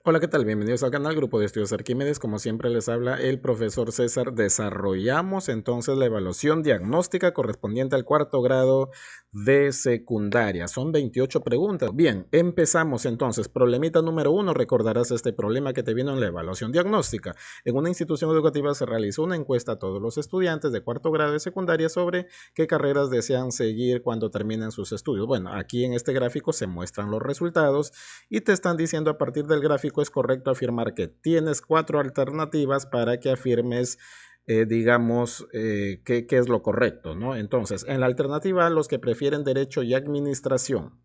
Hola, ¿qué tal? Bienvenidos al canal Grupo de Estudios Arquímedes. Como siempre les habla el profesor César. Desarrollamos entonces la evaluación diagnóstica correspondiente al cuarto grado de secundaria. Son 28 preguntas. Bien, empezamos entonces. Problemita número 1. Recordarás este problema que te vino en la evaluación diagnóstica. En una institución educativa se realizó una encuesta a todos los estudiantes de cuarto grado de secundaria sobre qué carreras desean seguir cuando terminen sus estudios. Bueno, aquí en este gráfico se muestran los resultados y te están diciendo a partir del gráfico es correcto afirmar que tienes 4 alternativas para que afirmes, digamos, qué es lo correcto, ¿no? Entonces, en la alternativa A, los que prefieren derecho y administración.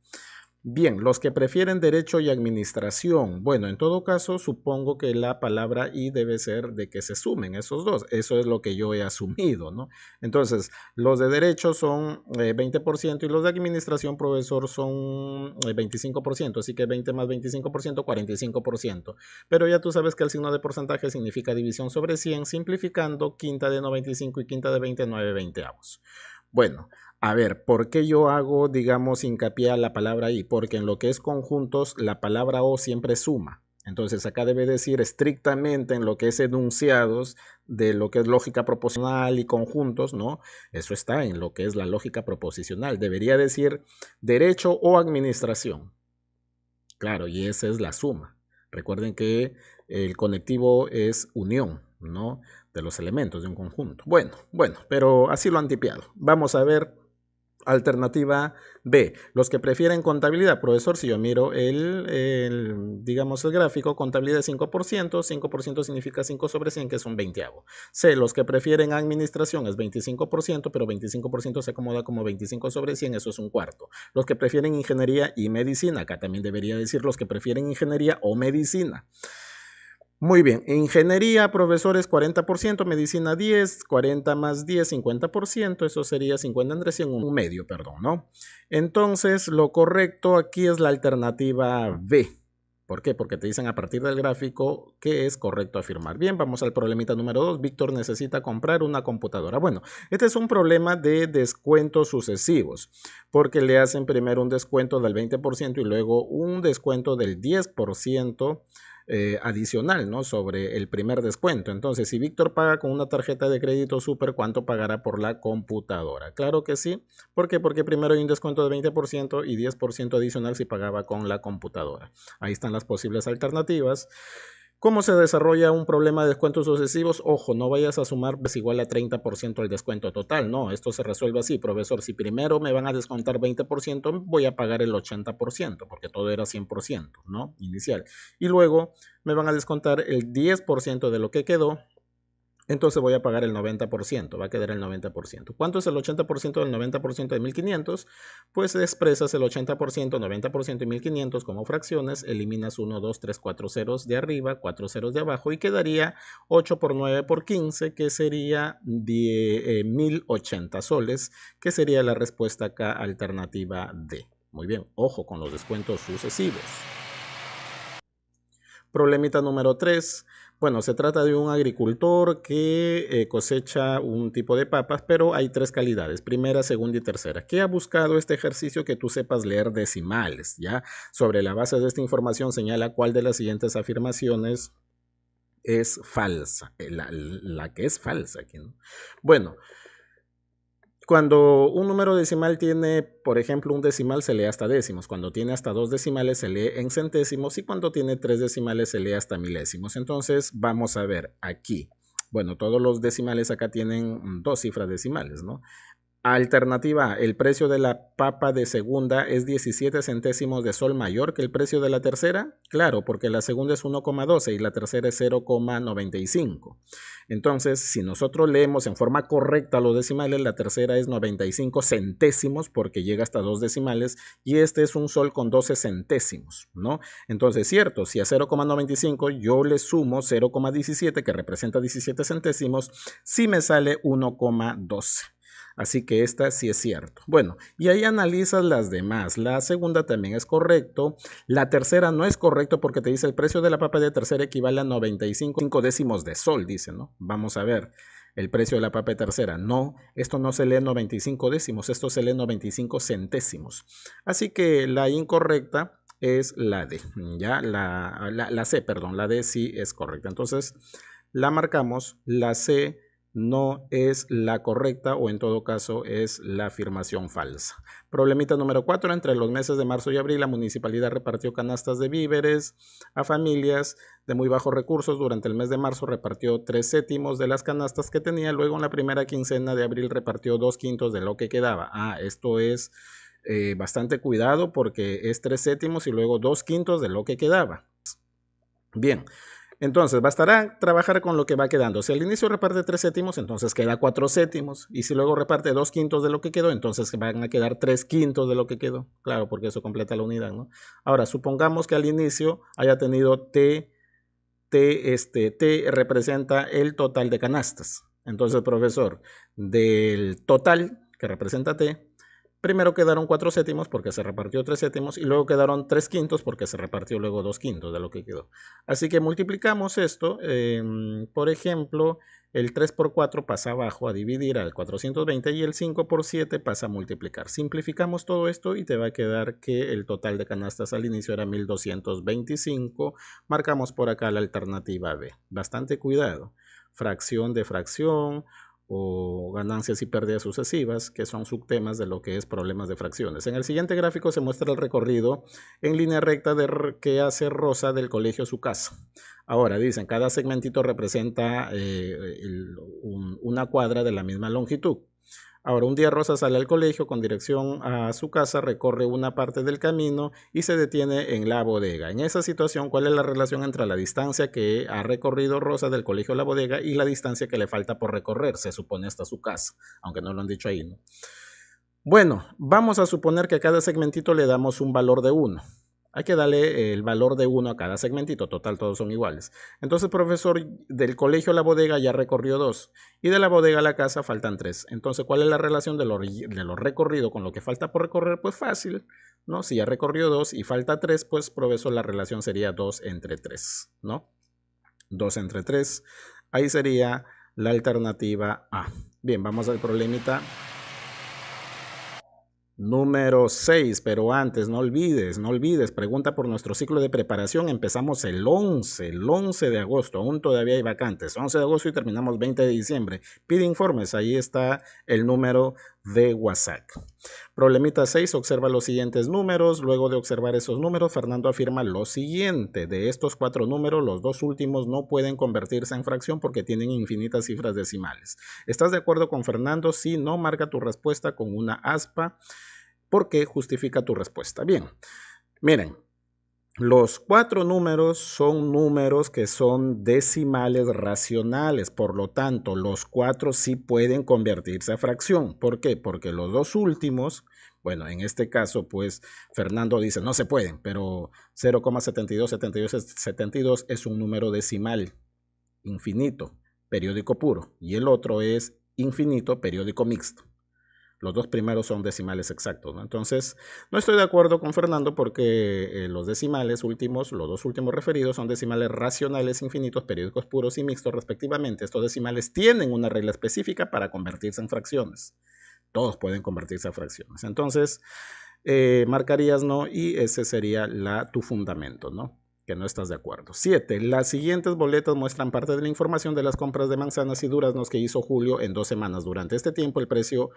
Bien, los que prefieren derecho y administración, bueno, en todo caso supongo que la palabra y debe ser de que se sumen esos dos, eso es lo que yo he asumido, ¿no? Entonces, los de derecho son 20% y los de administración, profesor, son 25%, así que 20 más 25%, 45%, pero ya tú sabes que el signo de porcentaje significa división sobre 100, simplificando quinta de 95 y quinta de 20, 9 veinteavos. Bueno, a ver, ¿por qué yo hago, digamos, hincapié a la palabra y? Porque en lo que es conjuntos, la palabra o siempre suma. Entonces acá debe decir estrictamente en lo que es enunciados de lo que es lógica proposicional y conjuntos, ¿no? Eso está en lo que es la lógica proposicional. Debería decir derecho o administración. Claro, y esa es la suma. Recuerden que el conectivo es unión, ¿no? De los elementos de un conjunto. Bueno, pero así lo han tipiado. Vamos a ver. Alternativa B, los que prefieren contabilidad. Profesor, si yo miro digamos el gráfico, contabilidad 5%, 5% significa 5 sobre 100, que es un veinteavo. C, los que prefieren administración es 25%, pero 25% se acomoda como 25 sobre 100, eso es un cuarto. Los que prefieren ingeniería y medicina, acá también debería decir los que prefieren ingeniería o medicina. Muy bien, ingeniería, profesores 40%, medicina 10, 40 más 10, 50%, eso sería 50 entre 100, un medio, perdón, ¿no? Entonces, lo correcto aquí es la alternativa B. ¿Por qué? Porque te dicen a partir del gráfico qué es correcto afirmar. Bien, vamos al problemita número 2. Víctor necesita comprar una computadora. Bueno, este es un problema de descuentos sucesivos, porque le hacen primero un descuento del 20% y luego un descuento del 10%. Adicional, ¿no? Sobre el primer descuento. Entonces, si Víctor paga con una tarjeta de crédito Super, ¿cuánto pagará por la computadora? Claro que sí. ¿Por qué? Porque primero hay un descuento de 20% y 10% adicional si pagaba con la computadora. Ahí están las posibles alternativas. ¿Cómo se desarrolla un problema de descuentos sucesivos? Ojo, no vayas a sumar pues igual a 30% el descuento total. No, esto se resuelve así, profesor. Si primero me van a descontar 20%, voy a pagar el 80%, porque todo era 100%, ¿no? Inicial. Y luego me van a descontar el 10% de lo que quedó. Entonces voy a pagar el 90%, va a quedar el 90%. ¿Cuánto es el 80% del 90% de 1500? Pues expresas el 80%, 90% y 1500 como fracciones, eliminas 1, 2, 3, 4 ceros de arriba, 4 ceros de abajo y quedaría 8 por 9 por 15, que sería 1080 soles, que sería la respuesta acá, alternativa D. Muy bien, ojo con los descuentos sucesivos. Problemita número 3. Bueno, se trata de un agricultor que cosecha un tipo de papas, pero hay 3 calidades, primera, segunda y tercera. ¿Qué ha buscado este ejercicio? Que tú sepas leer decimales, ¿ya? Sobre la base de esta información señala cuál de las siguientes afirmaciones es falsa, la que es falsa aquí, ¿no? Bueno, cuando un número decimal tiene, por ejemplo, un decimal se lee hasta décimos, cuando tiene hasta 2 decimales se lee en centésimos y cuando tiene 3 decimales se lee hasta milésimos. Entonces vamos a ver aquí. Bueno, todos los decimales acá tienen 2 cifras decimales, ¿no? Alternativa A, el precio de la papa de segunda es 17 centésimos de sol mayor que el precio de la tercera. Claro, porque la segunda es 1,12 y la tercera es 0,95. Entonces, si nosotros leemos en forma correcta los decimales, la tercera es 95 centésimos porque llega hasta 2 decimales y este es un sol con 12 centésimos, ¿no? Entonces, cierto, si a 0,95 yo le sumo 0,17 que representa 17 centésimos, sí me sale 1,12. Así que esta sí es cierto. Bueno, y ahí analizas las demás. La segunda también es correcto. La tercera no es correcto porque te dice el precio de la papa de tercera equivale a 95 décimos de sol, dice, ¿no? Vamos a ver el precio de la papa de tercera. No, esto no se lee 95 décimos, esto se lee 95 centésimos. Así que la incorrecta es la D. Ya, la C, perdón, la D sí es correcta. Entonces, la marcamos, la C no es la correcta o en todo caso es la afirmación falsa. Problemita número 4. Entre los meses de marzo y abril, la municipalidad repartió canastas de víveres a familias de muy bajos recursos. Durante el mes de marzo repartió 3/7 de las canastas que tenía. Luego en la primera quincena de abril repartió 2/5 de lo que quedaba. Esto es bastante cuidado porque es 3/7 y luego 2/5 de lo que quedaba. Bien. Entonces, bastará trabajar con lo que va quedando. Si al inicio reparte 3/7, entonces queda 4/7. Y si luego reparte 2/5 de lo que quedó, entonces van a quedar 3/5 de lo que quedó. Claro, porque eso completa la unidad, ¿no? Ahora, supongamos que al inicio haya tenido T representa el total de canastas. Entonces, profesor, del total que representa T, primero quedaron 4/7 porque se repartió 3/7 y luego quedaron 3/5 porque se repartió luego 2/5 de lo que quedó. Así que multiplicamos esto. Por ejemplo, el 3 por 4 pasa abajo a dividir al 420 y el 5 por 7 pasa a multiplicar. Simplificamos todo esto y te va a quedar que el total de canastas al inicio era 1225. Marcamos por acá la alternativa B. Bastante cuidado. Fracción de fracción o ganancias y pérdidas sucesivas, que son subtemas de lo que es problemas de fracciones. En el siguiente gráfico se muestra el recorrido en línea recta que hace Rosa del colegio a su casa. Ahora dicen, cada segmentito representa una cuadra de la misma longitud. Ahora, un día Rosa sale al colegio con dirección a su casa, recorre una parte del camino y se detiene en la bodega. En esa situación, ¿cuál es la relación entre la distancia que ha recorrido Rosa del colegio a la bodega y la distancia que le falta por recorrer? Se supone hasta su casa, aunque no lo han dicho ahí, ¿no? Bueno, vamos a suponer que a cada segmentito le damos un valor de 1. Hay que darle el valor de 1 a cada segmentito, total, todos son iguales. Entonces, profesor, del colegio a la bodega ya recorrió 2 y de la bodega a la casa faltan 3. Entonces, ¿cuál es la relación de lo recorrido con lo que falta por recorrer? Pues fácil, ¿no? Si ya recorrió 2 y falta 3, pues, profesor, la relación sería 2 entre 3, ¿no? 2 entre 3. Ahí sería la alternativa A. Bien, vamos al problemita número 6, pero antes no olvides, pregunta por nuestro ciclo de preparación. Empezamos el 11 de agosto, aún todavía hay vacantes, 11 de agosto y terminamos 20 de diciembre. Pide informes, ahí está el número de WhatsApp. Problemita 6, observa los siguientes números. Luego de observar esos números, Fernando afirma lo siguiente: de estos 4 números, los 2 últimos no pueden convertirse en fracción porque tienen infinitas cifras decimales. ¿Estás de acuerdo con Fernando? Si no, marca tu respuesta con una aspa. ¿Por qué? Justifica tu respuesta. Bien, miren, los 4 números son números que son decimales racionales, por lo tanto, los 4 sí pueden convertirse a fracción. ¿Por qué? Porque los 2 últimos, bueno, en este caso, pues, Fernando dice, no se pueden, pero 0,727272 es un número decimal infinito, periódico puro, y el otro es infinito, periódico mixto. Los 2 primeros son decimales exactos, ¿no? Entonces, no estoy de acuerdo con Fernando porque los decimales últimos, los 2 últimos referidos, son decimales racionales infinitos, periódicos puros y mixtos respectivamente. Estos decimales tienen una regla específica para convertirse en fracciones. Todos pueden convertirse a fracciones. Entonces, marcarías no y ese sería tu fundamento, ¿no? Que no estás de acuerdo. 7. Las siguientes boletas muestran parte de la información de las compras de manzanas y duraznos que hizo Julio en 2 semanas. Durante este tiempo, el precio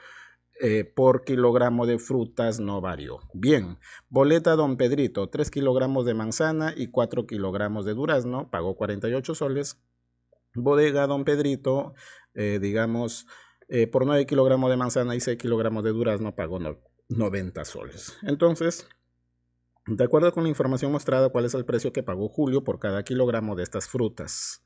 por kilogramo de frutas no varió. Bien, boleta Don Pedrito, 3 kilogramos de manzana y 4 kilogramos de durazno, pagó 48 soles. Bodega Don Pedrito, digamos, por 9 kilogramos de manzana y 6 kilogramos de durazno, pagó 90 soles. Entonces, de acuerdo con la información mostrada, ¿cuál es el precio que pagó Julio por cada kilogramo de estas frutas?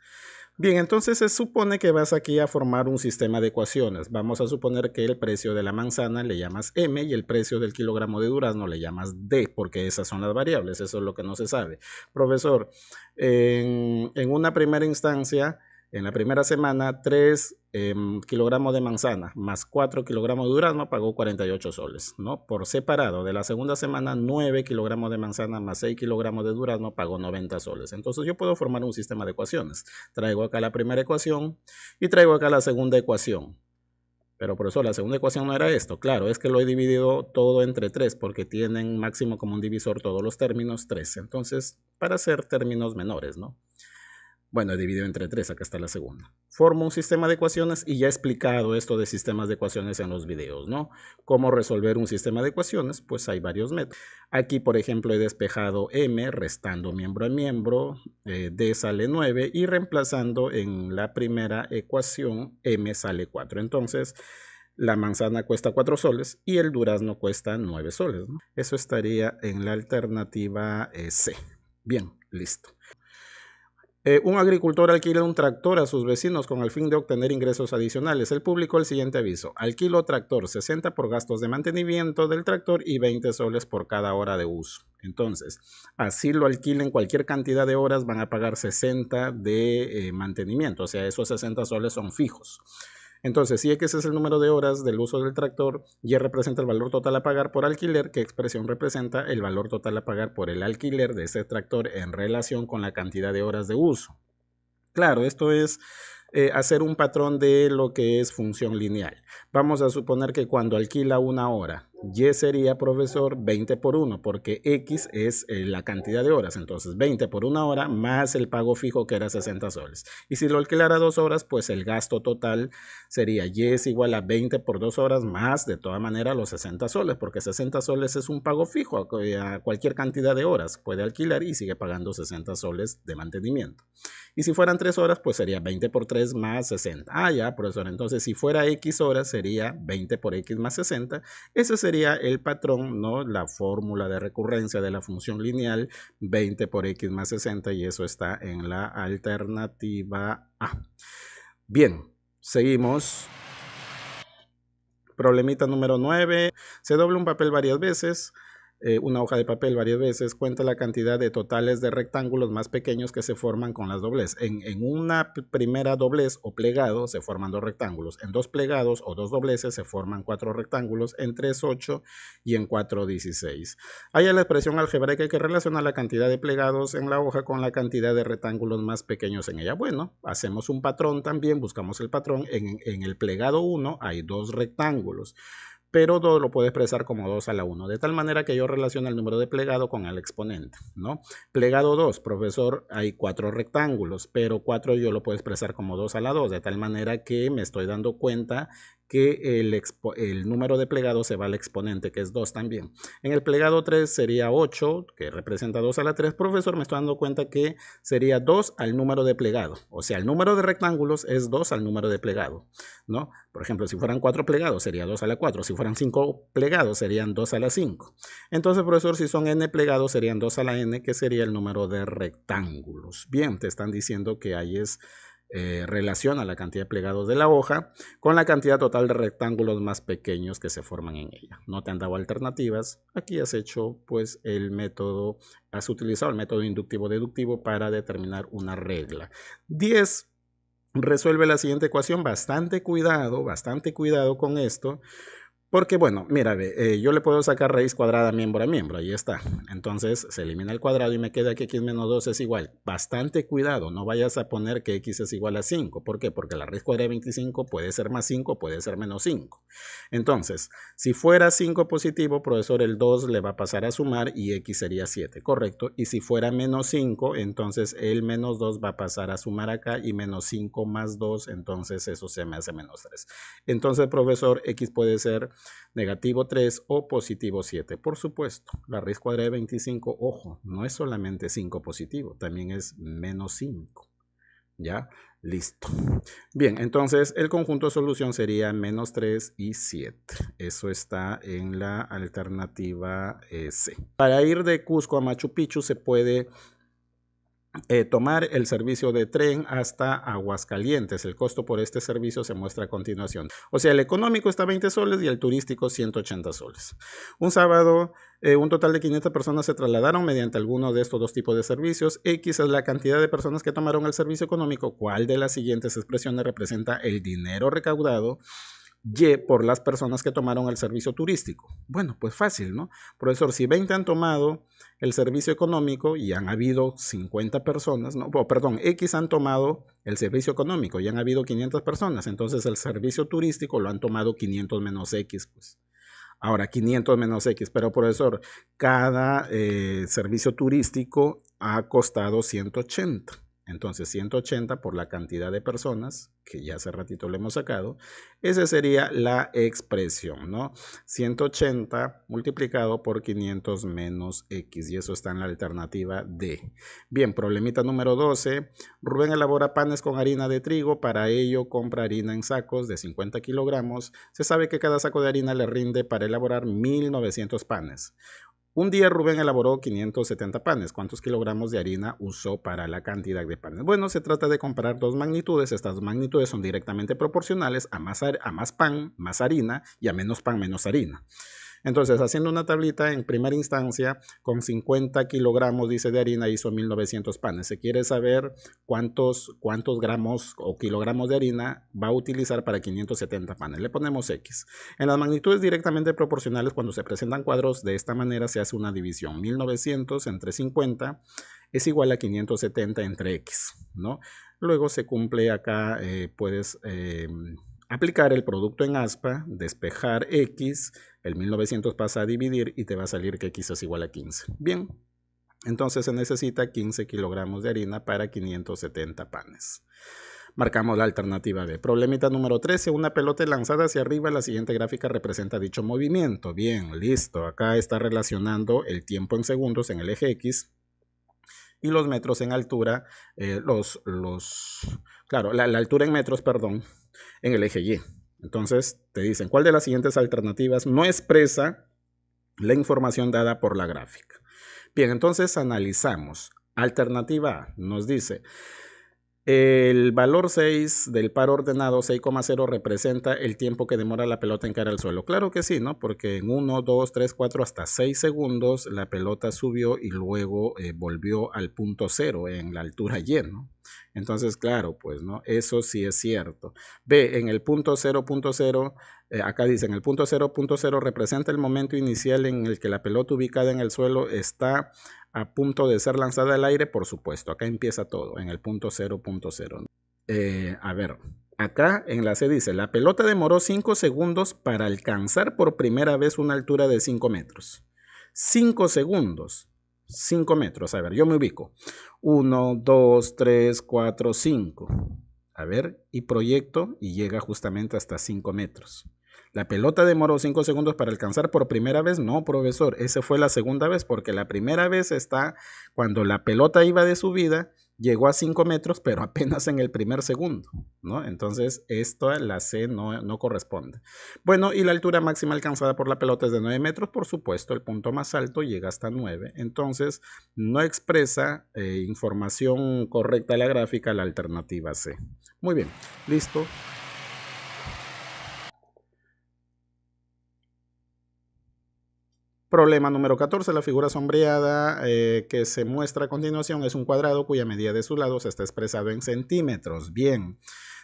Bien, entonces se supone que vas aquí a formar un sistema de ecuaciones. Vamos a suponer que el precio de la manzana le llamas M y el precio del kilogramo de durazno le llamas D, porque esas son las variables, eso es lo que no se sabe. Profesor, en una primera instancia, en la primera semana, 3 kilogramos de manzana más 4 kilogramos de durazno pagó 48 soles, ¿no? Por separado, de la segunda semana, 9 kilogramos de manzana más 6 kilogramos de durazno pagó 90 soles. Entonces yo puedo formar un sistema de ecuaciones. Traigo acá la primera ecuación y traigo acá la segunda ecuación. Pero por eso la segunda ecuación no era esto. Claro, es que lo he dividido todo entre 3 porque tienen máximo común divisor todos los términos 3. Entonces, para hacer términos menores, ¿no? Bueno, he dividido entre 3, acá está la segunda. Formo un sistema de ecuaciones y ya he explicado esto de sistemas de ecuaciones en los videos, ¿no? ¿Cómo resolver un sistema de ecuaciones? Pues hay varios métodos. Aquí, por ejemplo, he despejado m, restando miembro a miembro, d sale 9 y reemplazando en la primera ecuación m sale 4. Entonces, la manzana cuesta 4 soles y el durazno cuesta 9 soles, ¿no? Eso estaría en la alternativa C. Bien, listo. Un agricultor alquila un tractor a sus vecinos con el fin de obtener ingresos adicionales. Él publicó el siguiente aviso: alquilo tractor 60 por gastos de mantenimiento del tractor y 20 soles por cada hora de uso. Entonces, así lo alquilen cualquier cantidad de horas, van a pagar 60 de mantenimiento. O sea, esos 60 soles son fijos. Entonces, si X es el número de horas del uso del tractor, Y representa el valor total a pagar por alquiler, ¿qué expresión representa el valor total a pagar por el alquiler de ese tractor en relación con la cantidad de horas de uso? Claro, esto es hacer un patrón de lo que es función lineal. Vamos a suponer que cuando alquila una hora, Y sería, profesor, 20 por 1, porque X es la cantidad de horas. Entonces, 20 por una hora más el pago fijo que era 60 soles. Y si lo alquilara 2 horas, pues el gasto total sería Y es igual a 20 por 2 horas más, de todas maneras, los 60 soles, porque 60 soles es un pago fijo a cualquier cantidad de horas. Puede alquilar y sigue pagando 60 soles de mantenimiento. Y si fueran 3 horas, pues sería 20 por 3 más 60. Ah, ya, profesor. Entonces, si fuera X horas, sería 20 por X más 60. Ese sería el patrón, ¿no? La fórmula de recurrencia de la función lineal, 20 por X más 60, y eso está en la alternativa A. Bien, seguimos. Problemita número 9. Se dobla un papel varias veces. Una hoja de papel varias veces, cuenta la cantidad de totales de rectángulos más pequeños que se forman con las doblez. En una primera doblez o plegado se forman 2 rectángulos. En 2 plegados o 2 dobleces se forman 4 rectángulos. En 3, 8 y en 4, 16. Haya la expresión algebraica que relaciona la cantidad de plegados en la hoja con la cantidad de rectángulos más pequeños en ella. Bueno, hacemos un patrón también, buscamos el patrón. En el plegado 1 hay 2 rectángulos. Pero todo lo puedo expresar como 2 a la 1, de tal manera que yo relaciono el número de plegado con el exponente, ¿no? Plegado 2, profesor, hay 4 rectángulos, pero 4 yo lo puedo expresar como 2 a la 2, de tal manera que me estoy dando cuenta que el número de plegado se va al exponente, que es 2 también. En el plegado 3 sería 8, que representa 2 a la 3. Profesor, me estoy dando cuenta que sería 2 al número de plegado. O sea, el número de rectángulos es 2 al número de plegado, ¿no? Por ejemplo, si fueran 4 plegados, sería 2 a la 4. Si fueran 5 plegados, serían 2 a la 5. Entonces, profesor, si son n plegados, serían 2 a la n, que sería el número de rectángulos. Bien, te están diciendo que ahí es... relaciona la cantidad de plegados de la hoja con la cantidad total de rectángulos más pequeños que se forman en ella. No te han dado alternativas. Aquí has hecho pues el método, has utilizado el método inductivo-deductivo para determinar una regla. 10. Resuelve la siguiente ecuación. Bastante cuidado con esto. Porque, bueno, mira, yo le puedo sacar raíz cuadrada miembro a miembro, ahí está. Entonces se elimina el cuadrado y me queda que x menos 2 es igual. Bastante cuidado, no vayas a poner que x es igual a 5. ¿Por qué? Porque la raíz cuadrada de 25 puede ser más 5, puede ser menos 5. Entonces, si fuera 5 positivo, profesor, el 2 le va a pasar a sumar y x sería 7, ¿correcto? Y si fuera menos 5, entonces el menos 2 va a pasar a sumar acá y menos 5 más 2, entonces eso se me hace menos 3. Entonces, profesor, x puede ser negativo 3 o positivo 7. Por supuesto, la raíz cuadrada de 25, ojo, no es solamente 5 positivo, también es menos 5. ¿Ya? Listo. Bien, entonces el conjunto de solución sería menos 3 y 7. Eso está en la alternativa C. Para ir de Cusco a Machu Picchu se puede tomar el servicio de tren hasta Aguascalientes. El costo por este servicio se muestra a continuación. O sea, el económico está 20 soles y el turístico 180 soles. Un sábado, un total de 500 personas se trasladaron mediante alguno de estos dos tipos de servicios. X es la cantidad de personas que tomaron el servicio económico. ¿Cuál de las siguientes expresiones representa el dinero recaudado? Y por las personas que tomaron el servicio turístico. Bueno, pues fácil, ¿no? Profesor, si 20 han tomado el servicio económico y han habido 50 personas, ¿no? Perdón, X han tomado el servicio económico, ya han habido 500 personas, entonces el servicio turístico lo han tomado 500 menos X, pues. Ahora, 500 menos X, pero profesor, cada servicio turístico ha costado 180. Entonces, 180 por la cantidad de personas, que ya hace ratito lo hemos sacado, esa sería la expresión, ¿no? 180 multiplicado por 500 menos X, y eso está en la alternativa D. Bien, problemita número 12. Rubén elabora panes con harina de trigo, para ello compra harina en sacos de 50 kilogramos. Se sabe que cada saco de harina le rinde para elaborar 1900 panes. Un día Rubén elaboró 570 panes. ¿Cuántos kilogramos de harina usó para la cantidad de panes? Bueno, se trata de comparar dos magnitudes. Estas dos magnitudes son directamente proporcionales a más pan, más harina, y a menos pan, menos harina. Entonces, haciendo una tablita, en primera instancia, con 50 kilogramos, dice, de harina, hizo 1900 panes. Se quiere saber cuántos gramos o kilogramos de harina va a utilizar para 570 panes. Le ponemos X. En las magnitudes directamente proporcionales, cuando se presentan cuadros de esta manera, se hace una división. 1900 entre 50 es igual a 570 entre X, ¿no? Luego se cumple acá, puedes aplicar el producto en aspa, despejar X, el 1900 pasa a dividir y te va a salir que X es igual a 15. Bien, entonces se necesita 15 kilogramos de harina para 570 panes. Marcamos la alternativa B. Problemita número 13. Una pelota lanzada hacia arriba. La siguiente gráfica representa dicho movimiento. Bien, listo. Acá está relacionando el tiempo en segundos en el eje X y los metros en altura, claro, la altura en metros, perdón, en el eje Y. Entonces te dicen, ¿cuál de las siguientes alternativas no expresa la información dada por la gráfica? Bien, entonces analizamos. Alternativa A nos dice, el valor 6 del par ordenado 6,0 representa el tiempo que demora la pelota en caer al suelo. Claro que sí, ¿no? Porque en 1, 2, 3, 4, hasta 6 segundos la pelota subió y luego volvió al punto 0 en la altura Y, ¿no? Entonces, claro, pues, ¿no? Eso sí es cierto. B, en el punto 0.0, acá dicen, el punto 0.0 representa el momento inicial en el que la pelota ubicada en el suelo está a punto de ser lanzada al aire, por supuesto. Acá empieza todo, en el punto 0.0. A ver, acá en la C dice, la pelota demoró 5 segundos para alcanzar por primera vez una altura de 5 metros. 5 segundos. 5 metros, a ver, yo me ubico. 1, 2, 3, 4, 5. A ver, y proyecto y llega justamente hasta 5 metros. ¿La pelota demoró 5 segundos para alcanzar por primera vez? No, profesor, esa fue la segunda vez, porque la primera vez está cuando la pelota iba de subida, llegó a 5 metros, pero apenas en el primer segundo, ¿no? Entonces, la C no corresponde. Bueno, y la altura máxima alcanzada por la pelota es de 9 metros, por supuesto, el punto más alto llega hasta 9. Entonces, no expresa información correcta a la gráfica, la alternativa C. Muy bien, listo. Problema número 14. La figura sombreada que se muestra a continuación es un cuadrado cuya medida de sus lados está expresado en centímetros. Bien,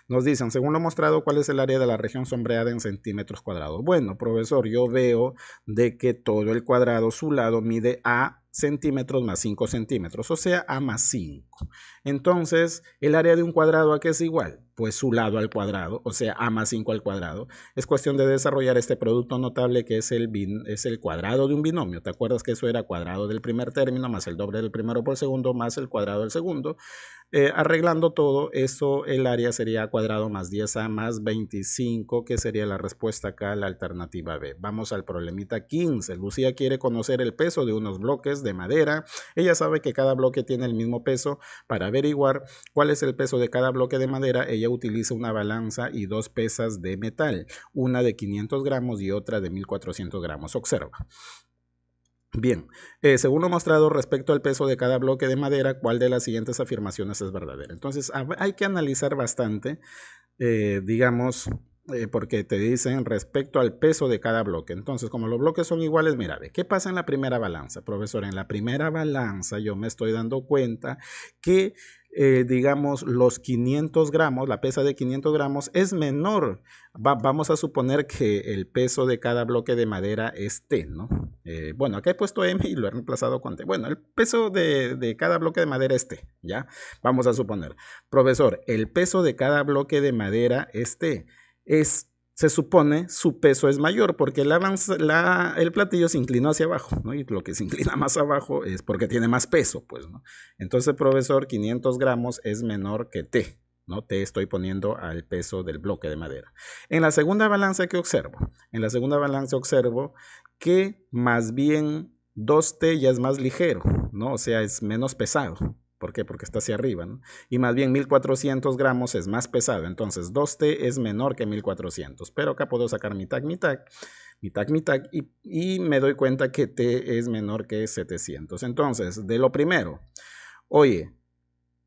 nos dicen, según lo mostrado, ¿cuál es el área de la región sombreada en centímetros cuadrados? Bueno, profesor, yo veo de que todo el cuadrado, su lado, mide A centímetros más 5 centímetros, o sea, A más 5. Entonces, ¿el área de un cuadrado a qué es igual? Pues su lado al cuadrado, o sea, A más 5 al cuadrado. Es cuestión de desarrollar este producto notable que es el cuadrado de un binomio. ¿Te acuerdas que eso era cuadrado del primer término más el doble del primero por segundo más el cuadrado del segundo? Arreglando todo eso, el área sería A cuadrado más 10A más 25, que sería la respuesta acá a la alternativa B. Vamos al problemita 15. Lucía quiere conocer el peso de unos bloques de madera. Ella sabe que cada bloque tiene el mismo peso. Para averiguar cuál es el peso de cada bloque de madera, ella utiliza una balanza y dos pesas de metal, una de 500 gramos y otra de 1400 gramos. Observa. Bien, según lo mostrado respecto al peso de cada bloque de madera, ¿cuál de las siguientes afirmaciones es verdadera? Entonces hay que analizar bastante, digamos, porque te dicen respecto al peso de cada bloque. Entonces, como los bloques son iguales, mira, ¿qué pasa en la primera balanza? Profesor, en la primera balanza yo me estoy dando cuenta que digamos, los 500 gramos, la pesa de 500 gramos es menor. Vamos a suponer que el peso de cada bloque de madera es T, ¿no? Bueno, acá he puesto M y lo he reemplazado con T. Bueno, el peso de cada bloque de madera es T, ¿ya? Vamos a suponer. Profesor, el peso de cada bloque de madera es T. Se supone su peso es mayor porque el platillo se inclinó hacia abajo, ¿no? Y lo que se inclina más abajo es porque tiene más peso, pues, ¿no? Entonces, profesor, 500 gramos es menor que T, ¿no? T estoy poniendo al peso del bloque de madera. En la segunda balanza que observo, que más bien 2T ya es más ligero, ¿no? O sea, es menos pesado. ¿Por qué? Porque está hacia arriba, ¿no? Y más bien 1400 gramos es más pesado. Entonces 2T es menor que 1400. Pero acá puedo sacar mitad, y me doy cuenta que T es menor que 700. Entonces, de lo primero, oye,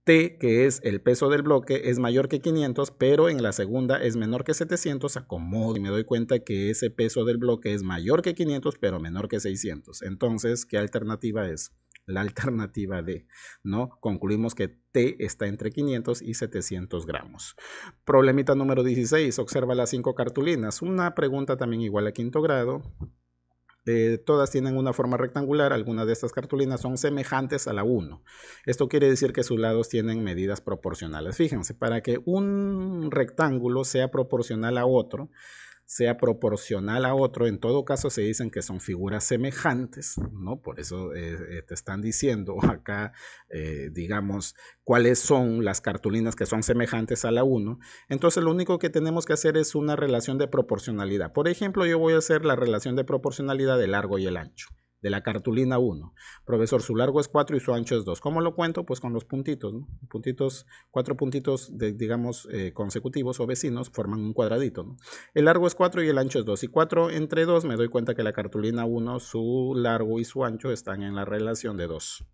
T, que es el peso del bloque, es mayor que 500, pero en la segunda es menor que 700, acomodo y me doy cuenta que ese peso del bloque es mayor que 500, pero menor que 600. Entonces, ¿qué alternativa es? La alternativa D, ¿no? Concluimos que T está entre 500 y 700 gramos. Problemita número 16, observa las 5 cartulinas. Una pregunta también igual a quinto grado. Todas tienen una forma rectangular, algunas de estas cartulinas son semejantes a la 1. Esto quiere decir que sus lados tienen medidas proporcionales. Fíjense, para que un rectángulo sea proporcional a otro, en todo caso se dicen que son figuras semejantes, ¿no? Por eso te están diciendo acá, digamos, cuáles son las cartulinas que son semejantes a la 1. Entonces lo único que tenemos que hacer es una relación de proporcionalidad. Por ejemplo, yo voy a hacer la relación de proporcionalidad del largo y el ancho de la cartulina 1. Profesor, su largo es 4 y su ancho es 2. ¿Cómo lo cuento? Pues con los puntitos, ¿no? 4 puntitos, digamos, consecutivos o vecinos forman un cuadradito, ¿no? El largo es 4 y el ancho es 2. Y 4 entre 2 me doy cuenta que la cartulina 1, su largo y su ancho están en la relación de 2.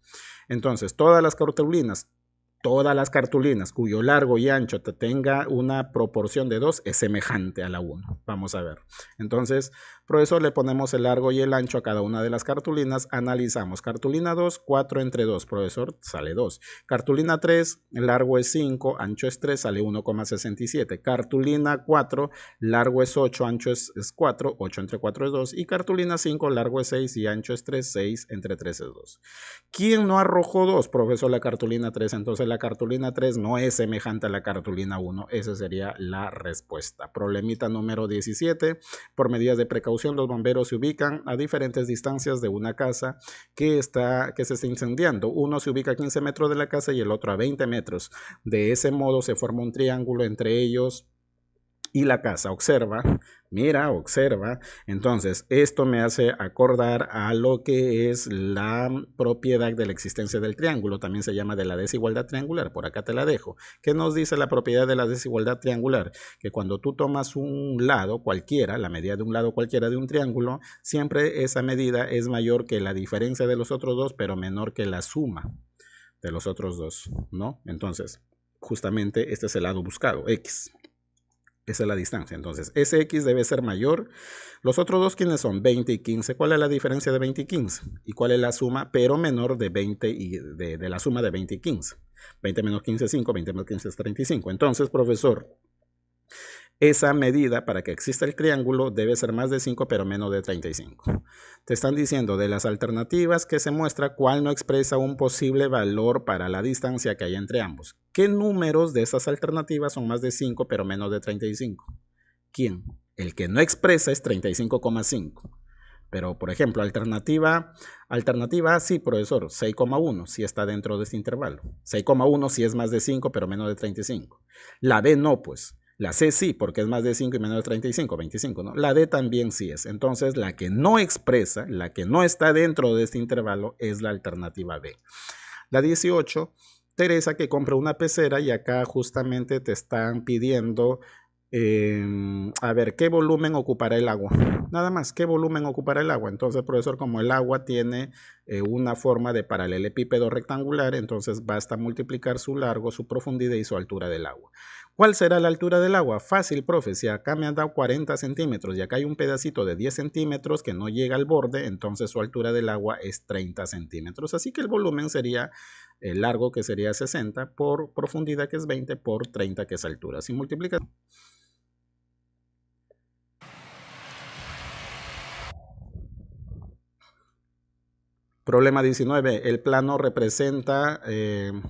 Entonces, todas las cartulinas cuyo largo y ancho tenga una proporción de 2 es semejante a la 1. Vamos a ver. Entonces, profesor, le ponemos el largo y el ancho a cada una de las cartulinas. Analizamos. Cartulina 2, 4 entre 2. Profesor, sale 2. Cartulina 3, el largo es 5, ancho es 3, sale 1,67. Cartulina 4, largo es 8, ancho es 4, 8 entre 4 es 2. Y cartulina 5, largo es 6 y ancho es 3, 6 entre 3 es 2. ¿Quién no arrojó 2? Profesor, la cartulina 3. Entonces la cartulina 3 no es semejante a la cartulina 1. Esa sería la respuesta. Problemita número 17. Por medidas de precaución, los bomberos se ubican a diferentes distancias de una casa que se está incendiando. Uno se ubica a 15 metros de la casa y el otro a 20 metros. De ese modo se forma un triángulo entre ellos y la casa. Observa. Entonces, esto me hace acordar a lo que es la propiedad de la existencia del triángulo. También se llama de la desigualdad triangular. Por acá te la dejo. ¿Qué nos dice la propiedad de la desigualdad triangular? Que cuando tú tomas un lado cualquiera, la medida de un lado cualquiera de un triángulo, siempre esa medida es mayor que la diferencia de los otros dos, pero menor que la suma de los otros dos, ¿no? Entonces, justamente este es el lado buscado, X. Esa es la distancia. Entonces, ese X debe ser mayor. Los otros dos, ¿quiénes son? 20 y 15. ¿Cuál es la diferencia de 20 y 15? ¿Y cuál es la suma? Pero menor de 20 y de la suma de 20 y 15. 20 menos 15 es 5, 20 menos 15 es 35. Entonces, profesor, esa medida para que exista el triángulo debe ser más de 5 pero menos de 35. Te están diciendo de las alternativas que se muestra cuál no expresa un posible valor para la distancia que hay entre ambos. ¿Qué números de esas alternativas son más de 5 pero menos de 35? ¿Quién? El que no expresa es 35,5. Pero, por ejemplo, alternativa A, sí, profesor, 6,1, sí está dentro de este intervalo. 6,1 sí es más de 5 pero menos de 35. La B no, pues. La C sí, porque es más de 5 y menos de 35, 25, ¿no? La D también sí es. Entonces, la que no expresa, la que no está dentro de este intervalo es la alternativa B. La 18, Teresa que compra una pecera y acá justamente te están pidiendo, a ver, ¿qué volumen ocupará el agua? Nada más, ¿qué volumen ocupará el agua? Entonces, profesor, como el agua tiene una forma de paralelepípedo rectangular, entonces basta multiplicar su largo, su profundidad y su altura del agua. ¿Cuál será la altura del agua? Fácil, profe. Si acá me han dado 40 centímetros y acá hay un pedacito de 10 centímetros que no llega al borde, entonces su altura del agua es 30 centímetros. Así que el volumen sería el largo, que sería 60, por profundidad, que es 20, por 30, que es altura. Si multiplicas... Problema 19. El plano representa, el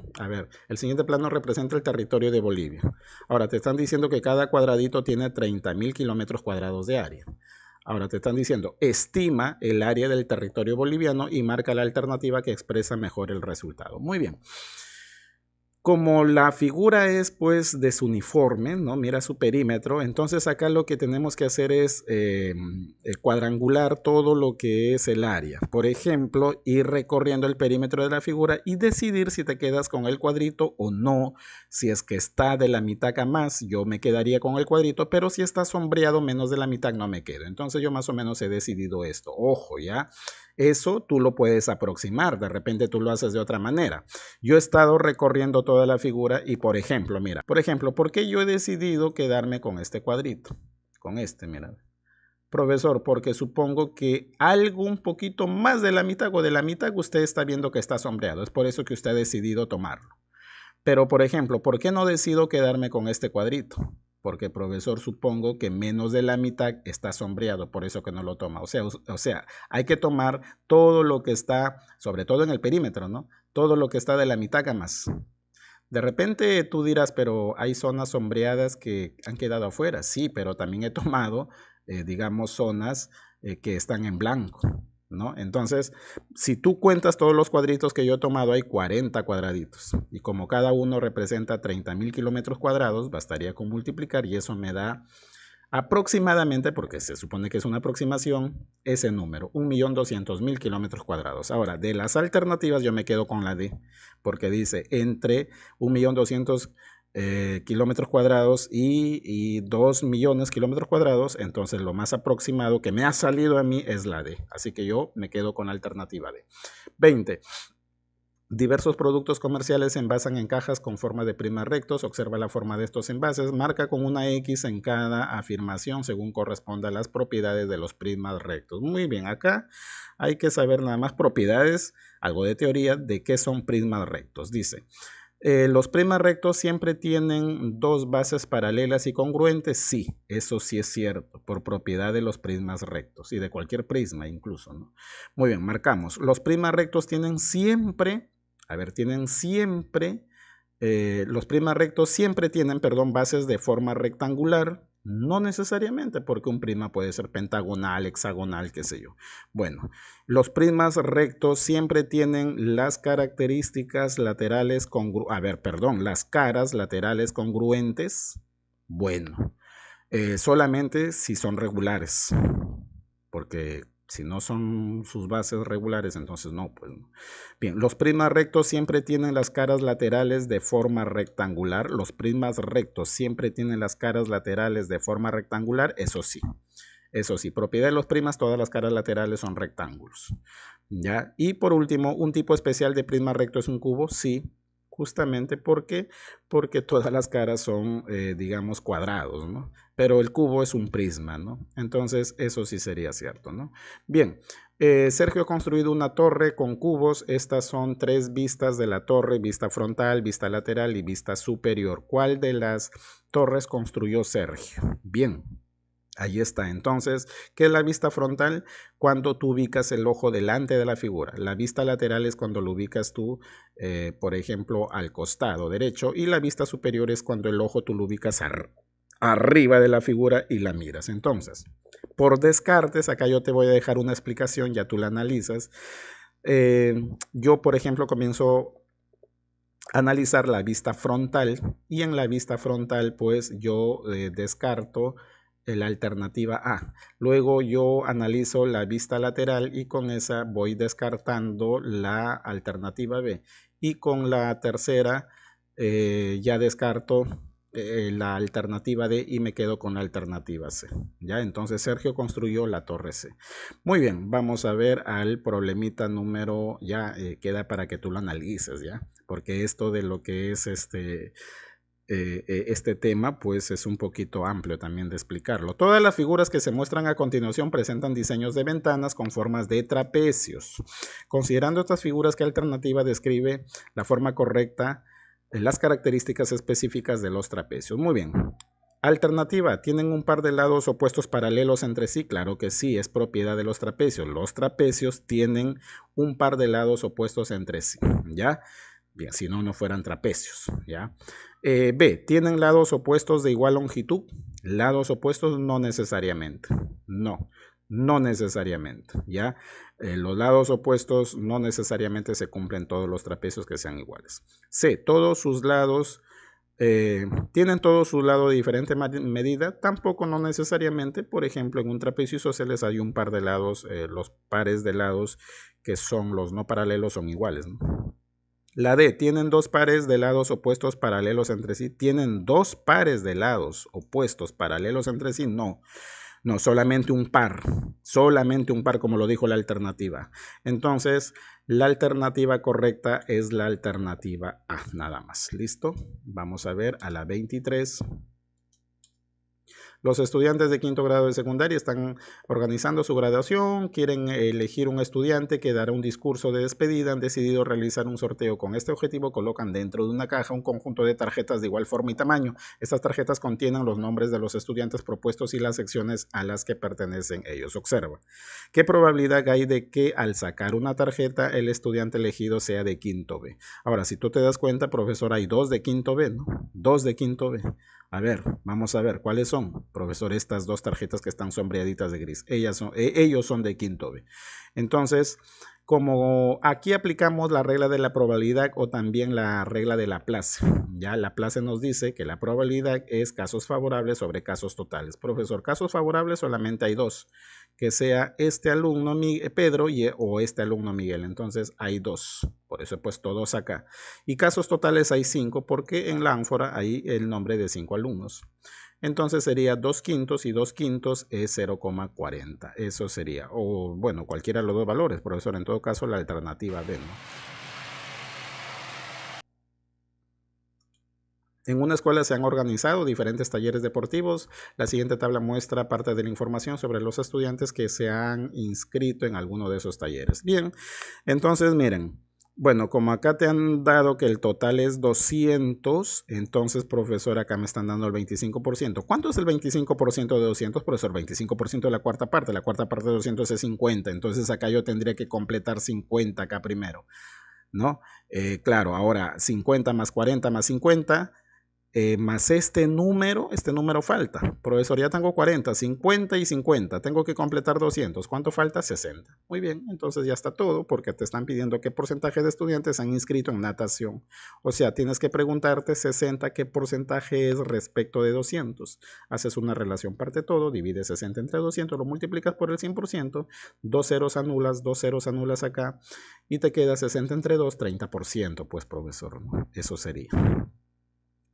siguiente plano representa el territorio de Bolivia. Ahora, te están diciendo que cada cuadradito tiene 30.000 kilómetros cuadrados de área. Ahora te están diciendo, estima el área del territorio boliviano y marca la alternativa que expresa mejor el resultado. Muy bien. Como la figura es pues desuniforme, ¿no? Mira su perímetro, entonces acá lo que tenemos que hacer es cuadrangular todo lo que es el área. Por ejemplo, ir recorriendo el perímetro de la figura y decidir si te quedas con el cuadrito o no. Si es que está de la mitad acá más, yo me quedaría con el cuadrito, pero si está sombreado menos de la mitad, no me quedo. Entonces yo más o menos he decidido esto. Ojo, ¿ya? Eso tú lo puedes aproximar, de repente tú lo haces de otra manera. Yo he estado recorriendo toda la figura y, por ejemplo, mira, ¿por qué yo he decidido quedarme con este cuadrito? Con este, mira. Profesor, porque supongo que algo un poquito más de la mitad o de la mitad usted está viendo que está sombreado. Es por eso que usted ha decidido tomarlo. Pero, por ejemplo, ¿por qué no decido quedarme con este cuadrito? Porque, profesor, supongo que menos de la mitad está sombreado, por eso que no lo toma. O sea, hay que tomar todo lo que está, sobre todo en el perímetro, ¿no? Todo lo que está de la mitad a más. De repente tú dirás, pero hay zonas sombreadas que han quedado afuera. Sí, pero también he tomado, digamos, zonas que están en blanco, ¿no? Entonces, si tú cuentas todos los cuadritos que yo he tomado, hay 40 cuadraditos. Y como cada uno representa 30.000 kilómetros cuadrados, bastaría con multiplicar y eso me da aproximadamente, porque se supone que es una aproximación, ese número, 1.200.000 kilómetros cuadrados. Ahora, de las alternativas yo me quedo con la D, porque dice entre 1.200.000 kilómetros cuadrados y 2 millones kilómetros cuadrados, entonces lo más aproximado que me ha salido a mí es la D, así que yo me quedo con la alternativa D. 20. Diversos productos comerciales se envasan en cajas con forma de prismas rectos. Observa la forma de estos envases. Marca con una X en cada afirmación según corresponda a las propiedades de los prismas rectos. Muy bien, acá hay que saber nada más propiedades, algo de teoría de qué son prismas rectos. Dice, los prismas rectos siempre tienen dos bases paralelas y congruentes. Sí, eso sí es cierto, por propiedad de los prismas rectos y de cualquier prisma incluso, ¿no? Muy bien, marcamos. Los prismas rectos tienen siempre... los prismas rectos siempre tienen, bases de forma rectangular. No necesariamente, porque un prisma puede ser pentagonal, hexagonal, qué sé yo. Bueno, los prismas rectos siempre tienen las características laterales las caras laterales congruentes. Bueno, solamente si son regulares, porque si no son sus bases regulares, entonces no, pues no. Bien, los prismas rectos siempre tienen las caras laterales de forma rectangular. Los prismas rectos siempre tienen las caras laterales de forma rectangular, eso sí. Eso sí, propiedad de los prismas, todas las caras laterales son rectángulos. ¿Ya? Y por último, un tipo especial de prisma recto es un cubo, sí. Justamente porque todas las caras son, digamos, cuadrados, ¿no? Pero el cubo es un prisma, ¿no? Entonces, eso sí sería cierto, ¿no? Bien, Sergio ha construido una torre con cubos. Estas son 3 vistas de la torre: vista frontal, vista lateral y vista superior. ¿Cuál de las torres construyó Sergio? Bien. Ahí está. Entonces, ¿qué es la vista frontal? Cuando tú ubicas el ojo delante de la figura. La vista lateral es cuando lo ubicas tú, por ejemplo, al costado derecho. Y la vista superior es cuando el ojo tú lo ubicas arriba de la figura y la miras. Entonces, por descartes, acá yo te voy a dejar una explicación, ya tú la analizas. Yo, por ejemplo, comienzo a analizar la vista frontal y en la vista frontal, pues yo descarto la alternativa A. Luego yo analizo la vista lateral y con esa voy descartando la alternativa B. Y con la tercera ya descarto la alternativa D y me quedo con la alternativa C. ¿Ya? Entonces Sergio construyó la torre C. Muy bien, vamos a ver al problemita número, ya queda para que tú lo analices, ¿ya? Porque esto de lo que es este tema, pues es un poquito amplio también de explicarlo. Todas las figuras que se muestran a continuación presentan diseños de ventanas con formas de trapecios. Considerando estas figuras, ¿qué alternativa describe la forma correcta, las características específicas de los trapecios? Muy bien. Alternativa, ¿tienen un par de lados opuestos paralelos entre sí? Claro que sí, es propiedad de los trapecios. Los trapecios tienen un par de lados opuestos entre sí, ¿ya? Bien, si no, no fueran trapecios, ¿ya? B, ¿tienen lados opuestos de igual longitud? Lados opuestos no necesariamente, no necesariamente, ¿ya? Los lados opuestos no necesariamente se cumplen todos los trapecios que sean iguales. C, todos sus lados tienen todos su lado de diferente medida, tampoco no necesariamente. Por ejemplo, en un trapecio isósceles hay un par de lados, los pares de lados que son los no paralelos son iguales, ¿no? La D, ¿tienen dos pares de lados opuestos paralelos entre sí? ¿Tienen dos pares de lados opuestos paralelos entre sí? No. No, solamente un par como lo dijo la alternativa. Entonces, la alternativa correcta es la alternativa A, nada más. ¿Listo? Vamos a ver a la 23. Los estudiantes de quinto grado de secundaria están organizando su graduación, quieren elegir un estudiante que dará un discurso de despedida, han decidido realizar un sorteo. Con este objetivo colocan dentro de una caja un conjunto de tarjetas de igual forma y tamaño. Estas tarjetas contienen los nombres de los estudiantes propuestos y las secciones a las que pertenecen ellos. Observa. ¿Qué probabilidad hay de que al sacar una tarjeta el estudiante elegido sea de quinto B? Ahora, si tú te das cuenta, profesor, hay dos de quinto B, ¿no? Dos de quinto B. A ver, vamos a ver, ¿cuáles son, profesor? Estas dos tarjetas que están sombreaditas de gris. Ellos son de quinto B. Entonces, como aquí aplicamos la regla de la probabilidad o también la regla de Laplace, ya Laplace nos dice que la probabilidad es casos favorables sobre casos totales. Profesor, casos favorables solamente hay dos, que sea este alumno Pedro o este alumno Miguel. Entonces hay dos, por eso he puesto dos acá. Y casos totales hay 5 porque en la ánfora hay el nombre de 5 alumnos. Entonces sería 2 quintos y 2 quintos es 0,40. Eso sería, o bueno, cualquiera de los dos valores, profesor. En todo caso, la alternativa B, ¿no? En una escuela se han organizado diferentes talleres deportivos. La siguiente tabla muestra parte de la información sobre los estudiantes que se han inscrito en alguno de esos talleres. Bien, entonces miren. Bueno, como acá te han dado que el total es 200, entonces, profesor, acá me están dando el 25%. ¿Cuánto es el 25% de 200, profesor? 25% de la cuarta parte. La cuarta parte de 200 es 50. Entonces, acá yo tendría que completar 50 acá primero, ¿no? Claro, ahora 50 más 40 más 50... más este número falta. Profesor, ya tengo 40, 50 y 50. Tengo que completar 200. ¿Cuánto falta? 60. Muy bien, entonces ya está todo porque te están pidiendo qué porcentaje de estudiantes han inscrito en natación. O sea, tienes que preguntarte 60 qué porcentaje es respecto de 200. Haces una relación parte todo, divides 60 entre 200, lo multiplicas por el 100%, dos ceros anulas acá y te queda 60 entre 2, 30%. Pues profesor, ¿no? Eso sería.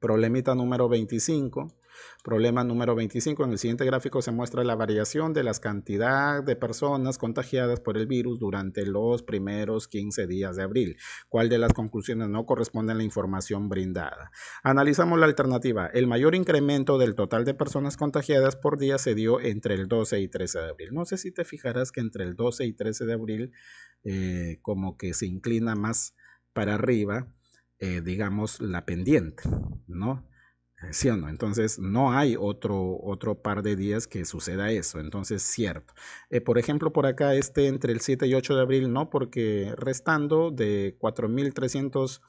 Problemita número 25. Problema número 25. En el siguiente gráfico se muestra la variación de las cantidades de personas contagiadas por el virus durante los primeros 15 días de abril. ¿Cuál de las conclusiones no corresponde a la información brindada? Analizamos la alternativa. El mayor incremento del total de personas contagiadas por día se dio entre el 12 y 13 de abril. No sé si te fijarás que entre el 12 y 13 de abril como que se inclina más para arriba. Digamos, la pendiente, ¿no? ¿Sí o no? Entonces, no hay otro par de días que suceda eso. Entonces, cierto. Por ejemplo, por acá entre el 7 y 8 de abril, no, porque restando de 4.300,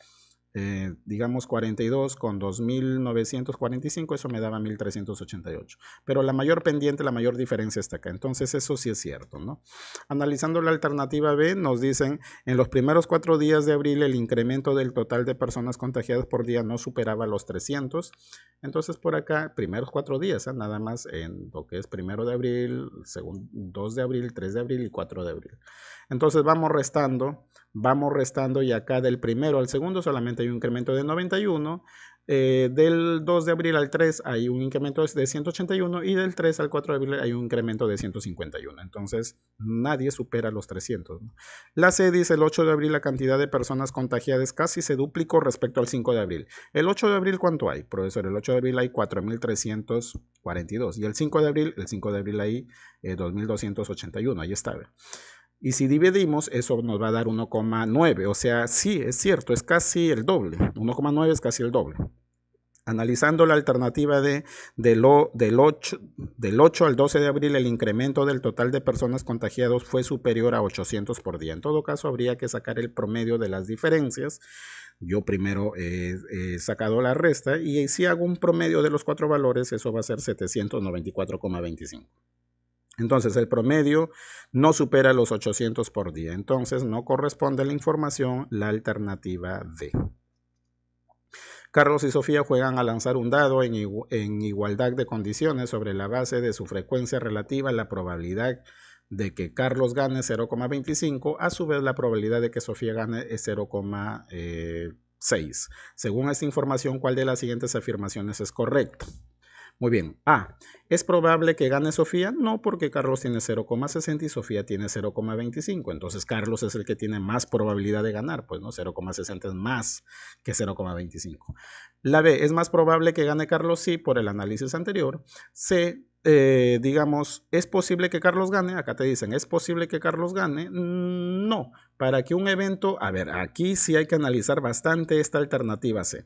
digamos 42 con 2.945, eso me daba 1.388. Pero la mayor pendiente, la mayor diferencia está acá. Entonces, eso sí es cierto, ¿no? Analizando la alternativa B, nos dicen, en los primeros 4 días de abril, el incremento del total de personas contagiadas por día no superaba los 300. Entonces, por acá, primeros 4 días, nada más en lo que es 1 de abril, 2 de abril, 3 de abril y 4 de abril. Entonces, vamos restando y acá del primero al segundo solamente hay un incremento de 91. Del 2 de abril al 3 hay un incremento de 181 y del 3 al 4 de abril hay un incremento de 151. Entonces, nadie supera los 300, ¿no? La C dice, el 8 de abril la cantidad de personas contagiadas casi se duplicó respecto al 5 de abril. ¿El 8 de abril cuánto hay, profesor? El 8 de abril hay 4.342 y el 5 de abril hay 2.281. Ahí está. Y si dividimos, eso nos va a dar 1,9. O sea, sí, es cierto, es casi el doble. 1,9 es casi el doble. Analizando la alternativa del 8 al 12 de abril, el incremento del total de personas contagiadas fue superior a 800 por día. En todo caso, habría que sacar el promedio de las diferencias. Yo primero he sacado la resta y si hago un promedio de los 4 valores, eso va a ser 794,25. Entonces el promedio no supera los 800 por día. Entonces no corresponde a la información la alternativa D. Carlos y Sofía juegan a lanzar un dado en igualdad de condiciones sobre la base de su frecuencia relativa. La probabilidad de que Carlos gane 0,25. A su vez la probabilidad de que Sofía gane es 0,6. Según esta información, ¿cuál de las siguientes afirmaciones es correcta? Muy bien. A. ¿Es probable que gane Sofía? No, porque Carlos tiene 0,60 y Sofía tiene 0,25. Entonces Carlos es el que tiene más probabilidad de ganar. Pues no, 0,60 es más que 0,25. La B. ¿Es más probable que gane Carlos? Sí, por el análisis anterior. C. Digamos, ¿es posible que Carlos gane? Acá te dicen, ¿es posible que Carlos gane? No. Para que un evento... A ver, aquí sí hay que analizar bastante esta alternativa C.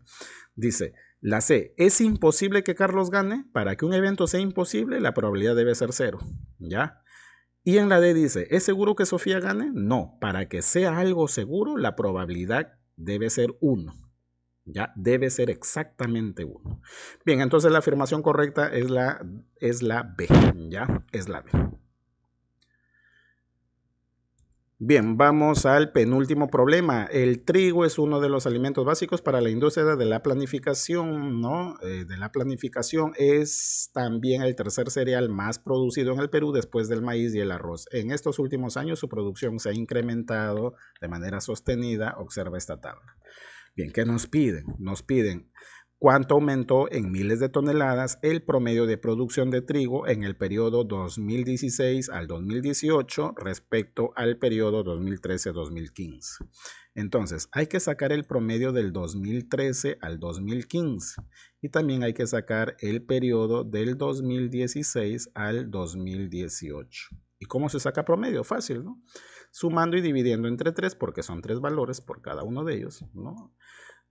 Dice... La C, ¿es imposible que Carlos gane? Para que un evento sea imposible, la probabilidad debe ser 0, ¿ya? Y en la D dice, ¿es seguro que Sofía gane? No, para que sea algo seguro, la probabilidad debe ser 1, ¿ya? Debe ser exactamente 1. Bien, entonces la afirmación correcta es la B, ¿ya? Es la B. Bien, vamos al penúltimo problema. El trigo es uno de los alimentos básicos para la industria de la planificación, ¿no? De la planificación es también el tercer cereal más producido en el Perú después del maíz y el arroz. En estos últimos años su producción se ha incrementado de manera sostenida, observa esta tabla. Bien, ¿qué nos piden? Nos piden cuánto aumentó en miles de toneladas el promedio de producción de trigo en el periodo 2016 al 2018 respecto al periodo 2013-2015. Entonces, hay que sacar el promedio del 2013 al 2015 y también hay que sacar el periodo del 2016 al 2018. ¿Y cómo se saca promedio? Fácil, ¿no? Sumando y dividiendo entre 3 porque son 3 valores por cada uno de ellos, ¿no?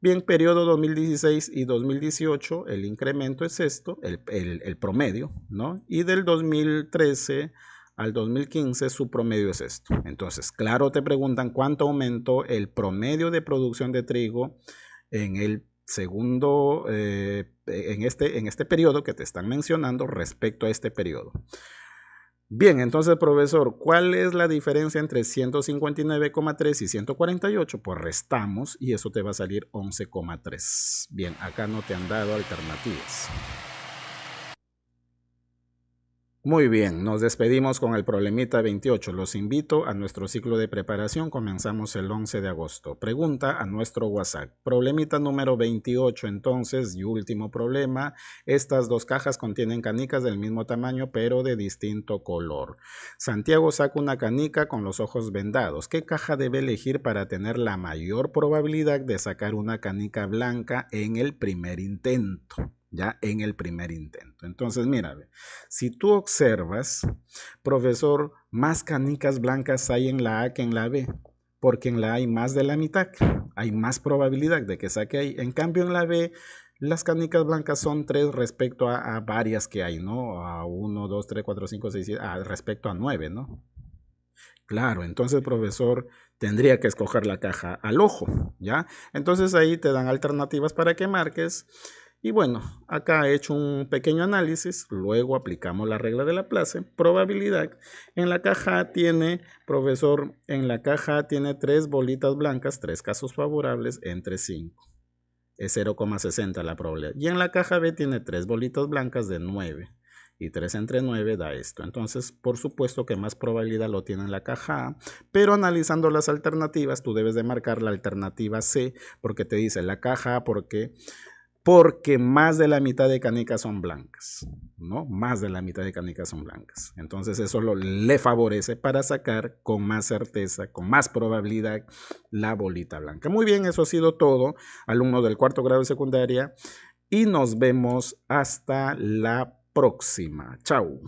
Bien, periodo 2016 y 2018, el incremento es esto, el promedio, ¿no? Y del 2013 al 2015 su promedio es esto. Entonces, claro, te preguntan cuánto aumentó el promedio de producción de trigo en el segundo, en este periodo que te están mencionando respecto a este periodo. Bien, entonces, profesor, ¿cuál es la diferencia entre 159,3 y 148? Pues restamos y eso te va a salir 11,3. Bien, acá no te han dado alternativas. Muy bien, nos despedimos con el problemita 28. Los invito a nuestro ciclo de preparación. Comenzamos el 11 de agosto. Pregunta a nuestro WhatsApp. Problemita número 28 entonces y último problema. Estas dos cajas contienen canicas del mismo tamaño pero de distinto color. Santiago saca una canica con los ojos vendados. ¿Qué caja debe elegir para tener la mayor probabilidad de sacar una canica blanca en el primer intento? Ya en el primer intento. Entonces, mira, si tú observas, profesor, más canicas blancas hay en la A que en la B, porque en la A hay más de la mitad, hay más probabilidad de que saque ahí. En cambio, en la B, las canicas blancas son 3 respecto a varias que hay, ¿no? A 1, 2, 3, 4, 5, 6, 7, respecto a 9, ¿no? Claro, entonces, profesor, tendría que escoger la caja al ojo, ¿ya? Entonces ahí te dan alternativas para que marques. Y bueno, acá he hecho un pequeño análisis, luego aplicamos la regla de Laplace, probabilidad. En la caja tiene, profesor, en la caja tiene 3 bolitas blancas, 3 casos favorables entre 5. Es 0,60 la probabilidad. Y en la caja B tiene 3 bolitas blancas de 9. Y 3 entre 9 da esto. Entonces, por supuesto que más probabilidad lo tiene en la caja A, pero analizando las alternativas, tú debes de marcar la alternativa C, porque te dice la caja A porque porque más de la mitad de canicas son blancas, ¿no? Más de la mitad de canicas son blancas. Entonces eso le favorece para sacar con más certeza, con más probabilidad, la bolita blanca. Muy bien, eso ha sido todo, alumno del cuarto grado de secundaria, y nos vemos hasta la próxima. Chao.